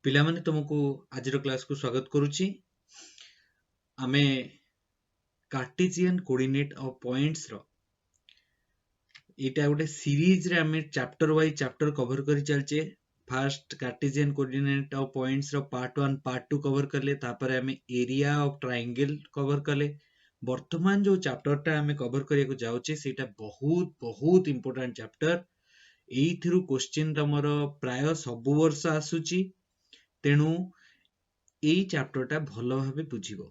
पिलामाने तुमको आज क्लास को स्वागत करुच्ची। आमे कार्टेशियन कोऑर्डिनेट ऑफ पॉइंट्स रो एटा गोटे सीरीज रे आमे चैप्टर वाइज चैप्टर कवर करि चलचे। First Cartesian coordinate of points रो पार्ट 1 पार्ट 2 कवर करले, तापर आमे एरिया ऑफ ट्रायंगल कवर करले। वर्तमान जो चैप्टर टा आमे कवर करिया को जाउचे सेटा बहुत बहुत इंपोर्टेंट चैप्टर। एइथिरु क्वेश्चन तमरो प्राय सब वर्ष आसुची, तेणु एई चैप्टर टा भलो भाबे बुझिबो।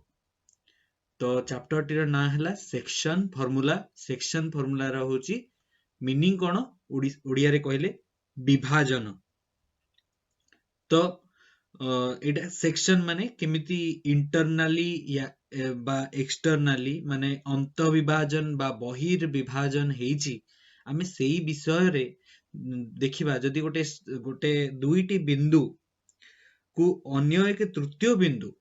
तो चैप्टर टीर ना हला सेक्शन फार्मूला। सेक्शन फार्मूला रा होची मीनिंग कोन ओडिया रे कहले विभाजन। तो एटा सेक्शन माने केमिति इंटरनली या बा एक्सटर्नली माने अंत विभाजन बा बहिर विभाजन हेची, आमे सेही विषय रे देखिबा। जदि गोटे गोटे दुईटी बिंदु को अन्य एक तृतीय बिंदु,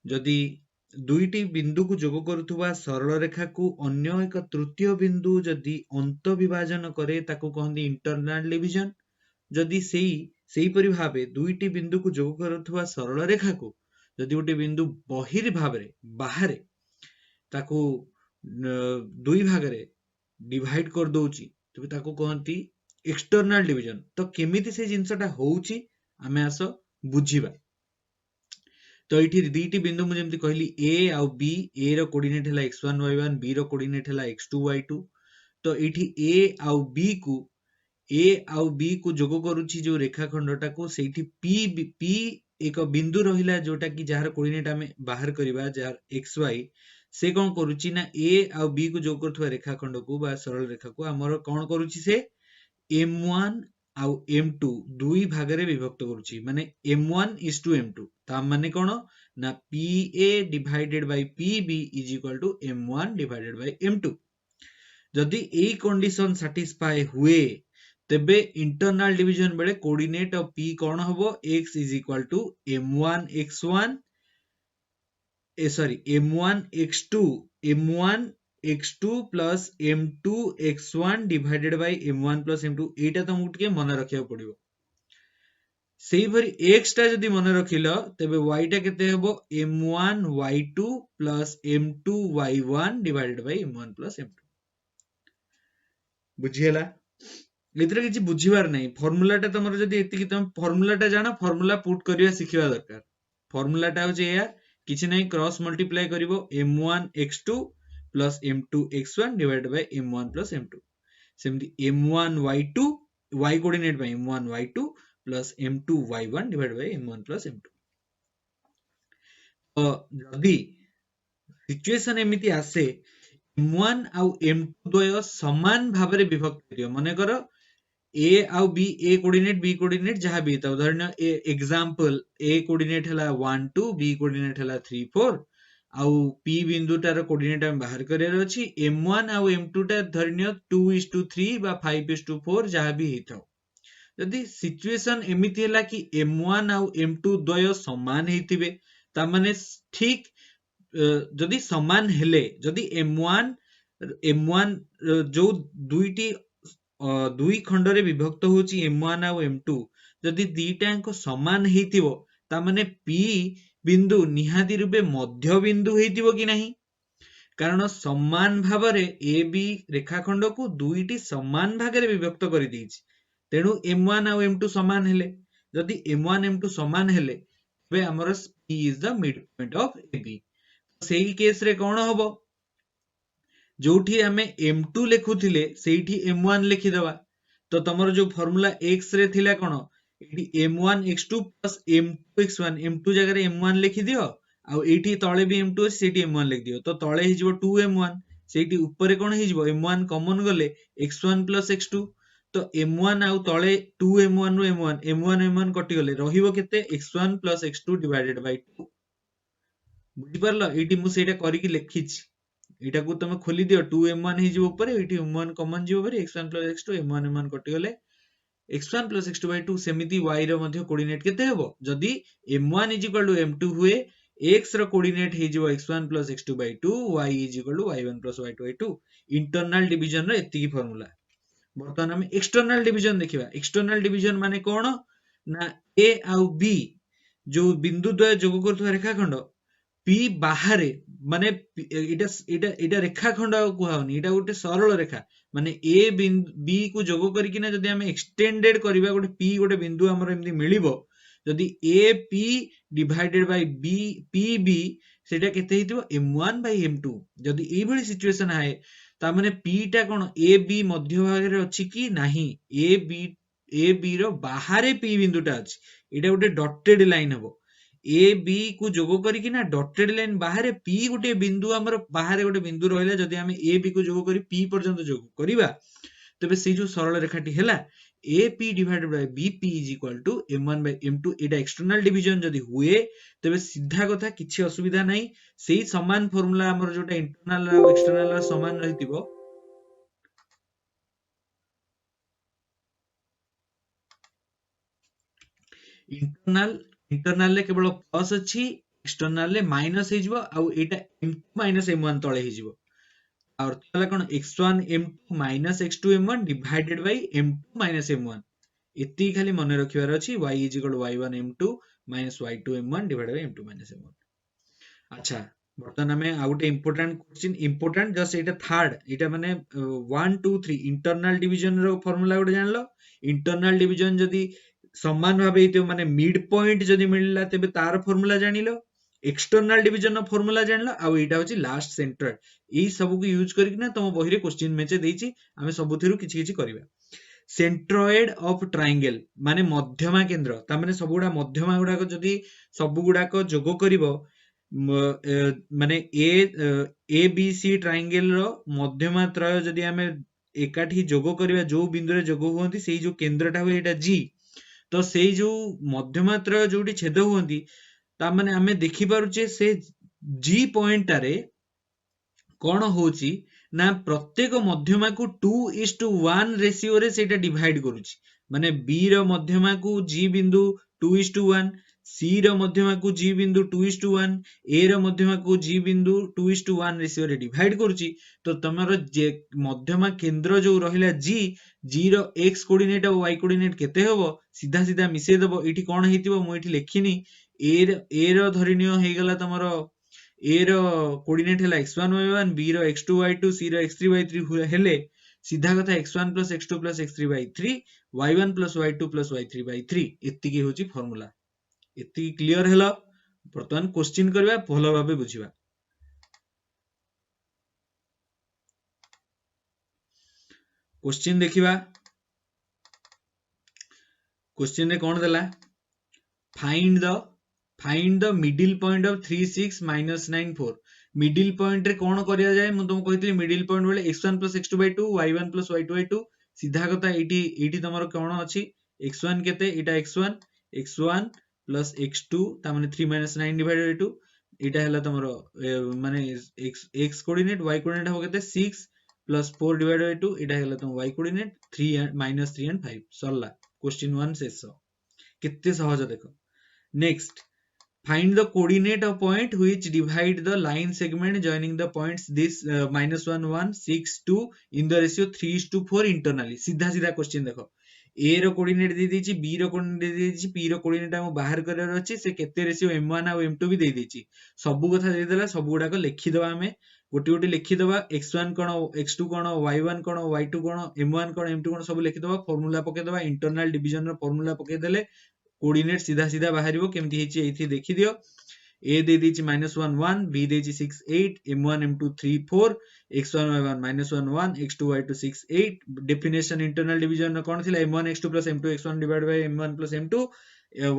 जदि दुईटी बिंदु को जोग करुवा सरल रेखा को अन्य एक तृतीय बिंदु जदि अंत विभाजन करे ताको कहंदी इंटरनल डिवीजन। जदि सेही परि भाबे दुईटी बिंदु को जोग करुवा सरल रेखा को जदि गोटे बिंदु बहिर भाबरे बाहरे ताको दुई भाग रे डिवाइड कर दोउची, तबे ताको कहंती एक्सटर्नल डिवीजन। तो केमिति से जिंसटा होउची आमे आसो बुझिबा। तो ये दुईटी बिंदु मुझे जमती कहली ए आउ बी, ए रो कोऑर्डिनेट हला x1 y1, बी रो कोऑर्डिनेट हला x2 y2। तो एठी ए आउ बी को जोग करूची जो रेखाखंडटा को, सेठी पी एक बिंदु रहिला जोटा कि जहार कोऑर्डिनेट आमे बाहर करिबा जहार xy, से कोन करूची ना ए आउ बी को जोग करथवा रेखाखंड को बा सरल रेखा को हमर कोन करूची से m1 आउ m2 दुई भाग रे विभक्त करूची। माने m1 is to m2 ता माने कोन ना pa divided by pb is equal to m1 divided by m2। जदि एई कंडीशन सैटिस्फाई हुए तबे इंटरनल डिवीजन बेले कोऑर्डिनेट ऑफ p कोन हबो x is equal to m1 x1 m1 x2 plus m2 x1 divided by m1 plus m2। एटा तुमको टिके मन रखिया पड़िबो। सेही भरी x टा जदी मन रखिलो तबे y टा केते हबो m1 y2 plus m2 y1 divided by m1 plus m2। बुझियला? एतरे किछि बुझिबार नै। फार्मूला टा तमरो जदी एतिकी तुम फार्मूला टा जानो, फार्मूला पुट करिया सिखिबा दरकार। फार्मूला टा होचे या किछि नै, क्रॉस मल्टीप्लाई करिवो m1 x2 plus m2 x1 divided by m1 plus m2। सेमती m1 y2 y coordinate by m1 y2 plus m2 y1 divided by m1 plus m2। तो जदी सिचुएशन एमिति आसे m1 आउ m2 द्वय समान भाबरे विभक्त दियो। माने करो a आउ b, a coordinate b coordinate जहां भी था, उदाहरण एग्जांपल a कोऑर्डिनेट हला 1 2, b कोऑर्डिनेट हला 3 4 आउ p बिंदु टार कोऑर्डिनेट हम बाहर करियर अछि। m1 आउ m2 टा धरनियो 2:3 बा 5:4 जहां भी हिथाउ। जदि सिचुएशन एमिति हला कि m1 आउ m2 द्वय समान हेतिबे, ता माने ठीक जदि समान हेले, जदि m1 जो दुईटी दुई खंड रे विभक्त होची m1 आउ m2, जदि दीटांक समान हेतिबो ता माने p बिंदु निहाती रूपे मध्य बिंदु हेतिबो कि नहीं। कारण समान भाबरे ए बी रेखाखंड को दुईटी समान भाग रे विभक्त करि देछि, तेनु m1 आउ m2 समान हेले। जदि m1 m2 समान हेले बे हमर p is the mid point of ab। सेही केस रे कोन होबो, जोठी हमें m2 लेखुथिले सेठी m1 लिखि दबा। तो तमरो जो फार्मूला x रे थिला कोन, एठी m1 x2 plus m2 x1, m2 जगह रे m1 लिखि दियो, आ एठी तळे भी m2 अछि सेठी m1 लिखि दियो। तो तळे हि जिवो 2m1, सेठी ऊपर कोन हि जिवो m1 कॉमन गले x1 प्लस x2। तो m1 आउ तळे 2m1 रो m1 कटि गले रहिबो केते x1 plus x2 divided by 2। बुझि परलो? एठी मु सेटा करि कि लिखिछि, एटा को तुम खोली दियो 2m1 हि जिवो ऊपर, एठी m1 कॉमन जिवो पर x1 प्लस x2 m1 कटि गले x1 प्लस x2 बाय 2। सेमिति y रो मध्ये कोऑर्डिनेट केते हेबो, जदि m1 is equal to m2 हुए x रो कोऑर्डिनेट हि जिवो x1 plus x2 by 2, y is equal to y1 plus y2 by 2। Internal division रो एतिकी फार्मूला। बर्तमान हम एक्सटर्नल डिवीजन देखिबा। एक्सटर्नल डिवीजन माने कोन ना ए आउ बी जो बिंदु द्वय जोग करथुवा रेखाखंड पी बाहरे माने एटा एटा एटा रेखाखंड आ कुहाउनी एटा गोटे सरल रेखा माने ए बी को जोग करिकिना जदि हम एक्सटेंडेड करिबा गोटे पी गोटे बिंदु हमर एमति मिलिबो जदि A P divided by B P बी सेटा केते हितबो m1 बाय m2 जदि एई भली सिचुएशन आए ता माने पी टा कोन ए बी मध्य भाग रे अछि कि नाही ए बी रो बाहरे पी बिंदुटा अछि एटा गोटे डॉटेड लाइन हबो ए बी को जोग करिकि ना डॉटेड लाइन बाहर पी गोटे बिंदु हमर बाहर गोटे बिंदु रहला जदि हम ए बी को जोग करी पी पर्यंत जोग करिबा तबे से जो सरल रेखाटी हैला A P divided by B P is equal to m1 by m2 एटा एक्सटर्नल डिवीजन जदि हुए तबे सीधा कथा किछि असुविधा नै सेही समान फार्मूला हमर जोटा इंटरनल और एक्सटर्नल समान रहितिबो इंटरनल ले केवल प्लस अछि एक्सटर्नल ले माइनस हे जिवो आ एटा m2 माइनस m1 तळे हे जिवो अर्थ हला कोन x1 m2 minus x2 m1 divided by m2 minus m1 एति खाली मने रखिबार अछि y is equal y1 m2 minus y2 m1 divided by m2 minus m1 अच्छा बर्तन हमें आ गोटे इंपोर्टेंट क्वेश्चन इंपोर्टेंट जस्ट एटा थर्ड एटा माने 1 2 3 इंटरनल डिवीजन रो फार्मूला गोटे जानलो इंटरनल डिवीजन जदी समान भाबे हेतियो माने मिड पॉइंट जदी मिलला तबे तार फार्मूला जानिलो एक्सटर्नल डिवीजन रो फार्मूला जानलो आ एटा होची लास्ट सेंटर एई सब को यूज करके ना तुम बहिरे क्वेश्चन मेचे देइची हमें सबुथिरु किछि किछि करबा सेंट्रोइड ऑफ ट्रायंगल माने मध्यमा केंद्र ता माने सबुडा मध्यमा गुडा को जदी सबुगुडा को जोग करिवो माने ए बी सी ट्रायंगल रो मध्यमा त्रय जदी हमें एकाठी जोग करिवा जो बिंदु रे जोग होंती सेही जो केंद्रटा होय एटा जी तो सेही जो मध्यमा त्रय जोटी छेद होंती ता माने हमें देखि पारुचे से जी पॉइंट टारे कोन होची ना प्रत्येक मध्यमा को 2:1 रेशियो रे सेटा डिवाइड करूची माने बी रो मध्यमा को जी बिंदु 2:1 सी रो मध्यमा को जी बिंदु 2:1 ए रो मध्यमा को जी बिंदु 2:1 रेशियो रे डिवाइड करूची तो तमरो जे मध्यमा केंद्र जो रहिला जी रो x कोऑर्डिनेट और y कोऑर्डिनेट केते होबो सीधा सीधा मिसे देबो एठी कोन हेतिबो मु एठी लेखिनी ए रो धरिनियो हे गला तमरो ए रो कोऑर्डिनेट हैला x1 y1 b रो x2 y2 c रो x3 y3 हेले सीधा कथा x1 + x2 + x3 by 3 y1 + y2 + y3 by 3 एति की होची फार्मूला एति क्लियर हैला वर्तमान क्वेश्चन करबा भलो भाबे बुझिबा क्वेश्चन देखिबा क्वेश्चन रे कोन देला find the middle point of 3 6 - 9 4 middle point रे कोन करिया जाय म तुम कहितली मिडिल पॉइंट बेले x1 + x2 by 2 y1 + y2 by 2 सीधा कथा एटी तमरो कोन अछि x1 केते एटा x1 plus x2 ता माने 3 - 9 divided by 2 एटा हैला तमरो माने x कोऑर्डिनेट y कोऑर्डिनेट हो केते 6 plus 4 divided by 2 एटा हैला तम y कोऑर्डिनेट 3 - 3 and 5 सरला क्वेश्चन 1 शेष केते सहज देखो next find the coordinate of point which divide the line segment joining the points this -1 1 6 2 in the ratio 3:4 internally सीधा सीधा क्वेश्चन देखो ए रो कोऑर्डिनेट दे देछि बी रो कोऑर्डिनेट दे देछि पी रो कोऑर्डिनेट हम बाहर करर अछि से केते रेशियो m1 और m2 भी दे देछि सब कथा दे देला सब गुडा को लिखि दबा हमें गोटी गोटी लिखि दबा x1 कोन x2 कोन y1 कोन y2 कोन m1 कोन m2 कोन सब लिखि दबा फार्मूला पके दबा इंटरनल डिवीजन रो फार्मूला पके देले कोऑर्डिनेट सीधा सीधा बाहरिबो केमति हेछि एथि देखि दियो a दे देछि -1 1 b देछि 6 8 m1 m2 3 4 x1 y1 -1 1 x2 y2 6 8 definition internal division कोन थिला m1 x2 + m2 x1 divide by m1 + m2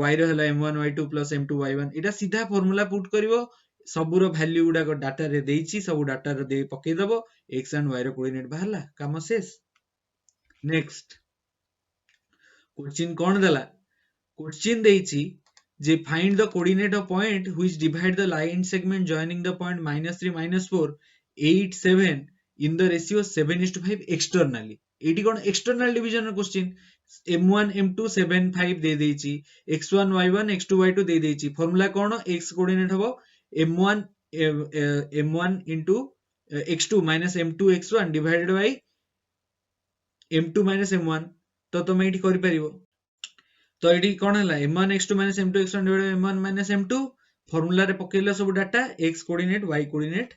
y रो हला m1 y2 + m2 y1 एटा सीधा फार्मूला पुट करिवो सबु रो वैल्यू गुडा को डाटा रे देछि सब डाटा रे दे पके दबो x एंड y रो कोऑर्डिनेट बाहरला काम शेष नेक्स्ट क्वेश्चन कोन देला क्वेश्चन देछि जे find the coordinate of point which divide the line segment joining the point -3 -4 8 7 in the ratio 7:5 externally एटी कोन external division question m1 m2 7 5 दे देछि x1 y1 x2 y2 दे देछि फार्मूला कोन x कोऑर्डिनेट हबो m1 m1 into x2 - m2 x1 divided by m2 - m1 तो तुम eighty करि परिबो तो एटी कौन है m1 x2 minus m2 x1 divided by m1 minus m2 formula रे पकेइला सब data x coordinate y coordinate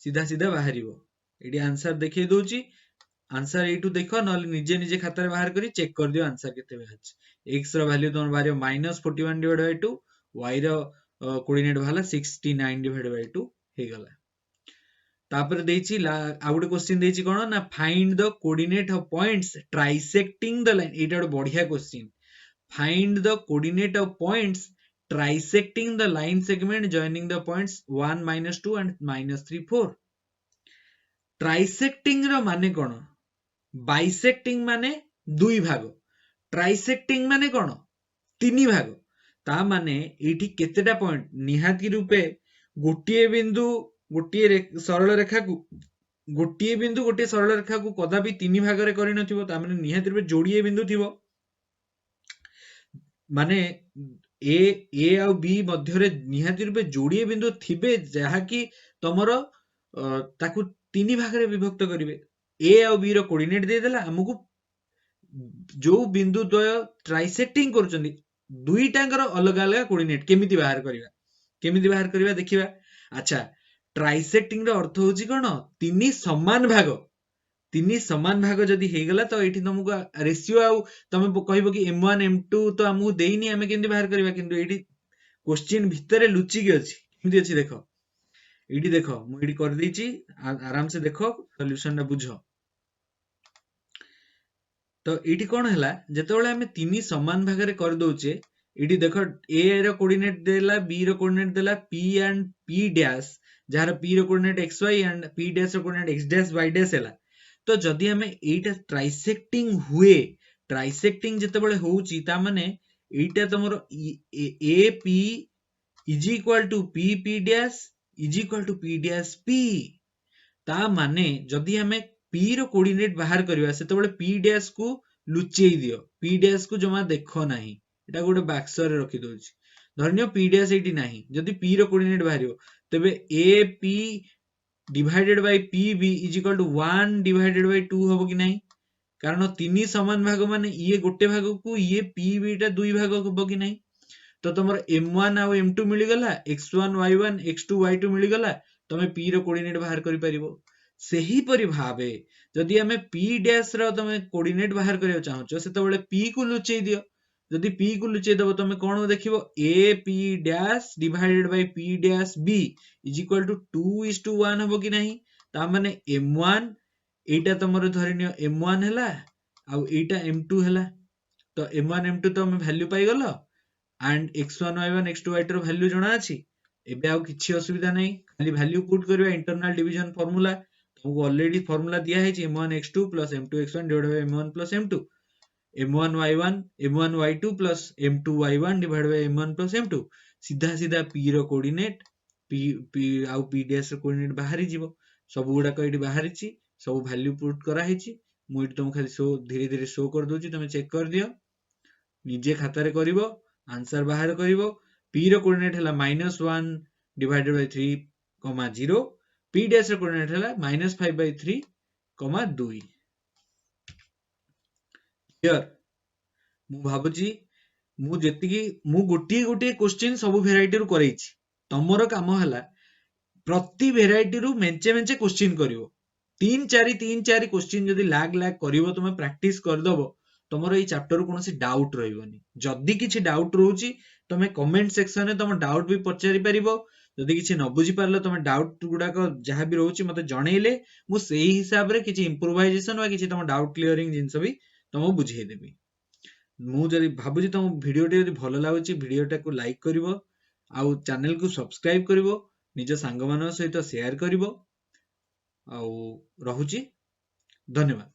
सीधा सीधा बाहरिबो एटी आंसर देखै दोची आंसर एटू देखो नले निजे निजे खाता रे बाहर करी चेक कर दियो आंसर केते बाहरछ x रो वैल्यू तोन बाहरियो -41 divided by 2 y रो कोऑर्डिनेट बाहला 69 divided by 2 हे गला तापर देछि आ गुटे क्वेश्चन देछि कोन ना find the coordinate of points trisecting the line एटा बढ़िया question find the coordinate of points trisecting the line segment joining the points 1 -2 and -3 4 trisecting रो माने कोन bisecting माने दुई भाग trisecting माने कोन तीन भाग ता माने एठी केतेटा पॉइंट निहाती रूपे गोटिए बिंदु गोटिए सरल रेखा को गोटिए बिंदु गोटिए सरल रेखा को कदापि तीन भाग रे करि नथिबो ता माने निहाती रूपे जोड़िए बिंदु थिबो माने ए आ बी मध्य निहाती रूपे जोड़िए बिंदु थिबे जहा कि तमर ताकू तीन भाग रे विभक्त करिवे ए आ बी रो कोऑर्डिनेट दे देला हमकु जो बिंदु द्वय ट्राइसेक्टिंग करचंदी दुई टांगर अलग अलग कोऑर्डिनेट केमिति बाहर करबा देखिबा अच्छा ट्राइसेक्टिंग रो अर्थ होची कोन तीन समान भाग तीन समान भाग जदि हे गला तो एठी तुमको रेशियो आउ तमे कहबो कि m1 m2 तो हमहु देइनी हमें केंति बाहर करबा किंतु एठी क्वेश्चन भितरे लुचि के अछि केमति अछि देखो एठी देखो मु एठी कर देछि आराम से देखो सॉल्यूशन ना बुझो तो एठी कोन हला जेतेबेले हमें तीन समान भाग रे कर दोचे एठी देखो a रो कोऑर्डिनेट देला b रो कोऑर्डिनेट देला p एंड p डैश जार p रो coordinate xy and p dash रो coordinate x dash y dash हला तो जदि हमें एटा ट्राइसेक्टिंग हुए ट्राइसेक्टिंग जेतेबेले होउची ता माने एटा तमरो A P is equal to P dash is equal to p dash p ता माने जदि हमें p रो कोऑर्डिनेट बाहर करबा सेतेबेले p डैश को लुचेई दियो p डैश को जमा देखो नाही एटा गोटे बॉक्स रे रखि दोछि धरनियो p डैश एटी नाही जदि p रो कोऑर्डिनेट बाहरियो तबे a p divided by pb is equal to 1 divided by 2 होबो कि नहीं कारण तीन समान भाग माने ये गोटे भाग को ये pb टा दुई भाग होबो कि नहीं तो तमर m1 आ m2 मिली गला x1 y1 x2 y2 मिली गला तमे p रो कोऑर्डिनेट बाहर करि परिबो सेही परि भाबे जदि हमें p डैश रो तमे कोऑर्डिनेट बाहर करियो चाहछो सेतबेले p को लुचेई दियो जदि p को लुचेई देबो तमे कोन देखिबो a p dash divided by p dash b is equal to 2:1 होबो कि नहीं ता माने m1 एटा तमरो धरिनियो m1 हला आ एटा m2 हला तो m1 m2 तो हम वैल्यू पाई गलो and x1 y1 x2 y2 row value जणा अछि एबे आ किछि असुविधा नै खाली वैल्यू पुट करबा इंटरनल डिवीजन फार्मूला तुमको ऑलरेडी फार्मूला दिया है m1 x2 m2 x1 divided by m1 m2 m1 y1 m1 y2 m2 y1 divided by m1 m2 सीधा सीधा p रो कोऑर्डिनेट p आ p डैश रो कोऑर्डिनेट बाहरी जीवो सब गुडा को एठी बाहरी छि सब वैल्यू पुट करा हिची मु एठी तुम खाली शो धीरे धीरे शो कर दोची तुम चेक कर दियो निजे खाता रे करिवो आंसर बाहर करिवो p रो कोऑर्डिनेट हला -1 डिवाइडेड बाय 3, 0 p डैश रो कोऑर्डिनेट हला -5/3, 2 क्लियर मु भाबुची मु जेति की मु गोटी क्वेश्चन सब वेराइटी रो करैछि तमरो काम हला प्रति वेराइटी रू मेंचे मेंचे क्वेश्चन करिवो 3-4 क्वेश्चन जदी लाग करिवो तुमे प्रैक्टिस कर दबो तमरो ए चैप्टर रो कोनोसी डाउट रहइबोनी जदी किछि डाउट रहउची तुमे कमेंट सेक्शन रे तुम डाउट भी पचारि परिबो जदी किछि न बुझी पारलो तुमे डाउट गुडा को जहां भी रहउची मते जणैले मु सेही हिसाब रे किछि इंप्रूवाइजेशन वा किछि तुम डाउट क्लियरिंग जिंस भी तुम बुझेई देबी मु जदी भाबुची तुम वीडियो टे जदी भलो लागुची वीडियो टा को लाइक करिवो आउ चैनल को सब्सक्राइब करिवो निज सांग मान सहित शेयर करिवो आउ रहुची धन्यवाद।